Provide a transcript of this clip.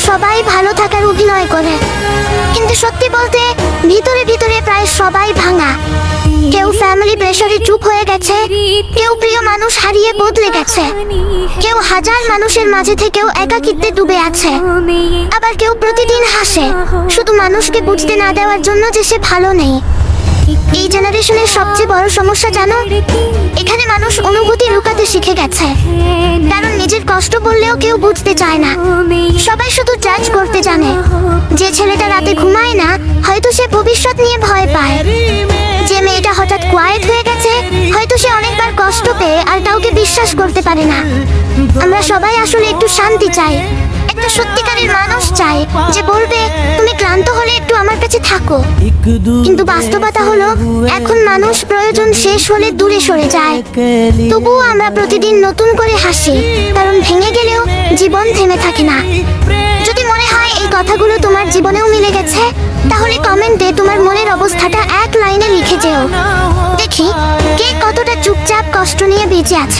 সবাই ভালো থাকার অভিনয় করে, কিন্তু সত্যি বলতে ভিতরে ভিতরে প্রায় সবাই ভাঙা। কেউ ফ্যামিলি প্রেসারে চুপ হয়ে গেছে, কেউ প্রিয় মানুষ হারিয়ে বদলে গেছে, কেউ হাজার মানুষের মাঝে থেকেও একাকিত্বে ডুবে আছে। আবার কেউ প্রতিদিন হাসে শুধু মানুষকে বুঝতে না দেওয়ার জন্য যে সে ভালো নেই। এই জেনারেশনের সবচেয়ে বড় সমস্যা জানো, এখানে মানুষ অনুভূতি লুকাতে শিখে গেছে। কারণ নিজের কষ্ট বললেও কেউ বুঝতে চায় না, সবাই শুধু জাজ করতে জানে। যে ছেলেটা রাতে ঘুমায় না, হয়তো সে ভবিষ্যৎ নিয়ে ভয় পায়। যে মেয়েটা হঠাৎ কোয়াইট হয়ে গেছে, হয়তো সে অনেকবার কষ্ট পেয়ে আর কাউকে বিশ্বাস করতে পারে না। আমরা সবাই আসলে একটু শান্তি চাই, একটা সত্যিকারের মানুষ চাই যে বলবে তুমি ক্লান্ত হলে একটু আমার কাছে থাকো। কিন্তু বাস্তবতা হলো এখন মানুষ প্রয়োজন শেষ হলে দূরে সরে যায়। তবুও আমরা প্রতিদিন নতুন করে হাসি, কারণ ভেঙে গেলেও জীবন থেমে থাকে না। যদি মনে হয় এই কথাগুলো তোমার জীবনেও মিলে গেছে, তাহলে কমেন্টে তোমার মনের অবস্থাটা এক লাইনে লিখে যেও। দেখি কে কতটা চুপচাপ কষ্ট নিয়ে বেঁচে আছে।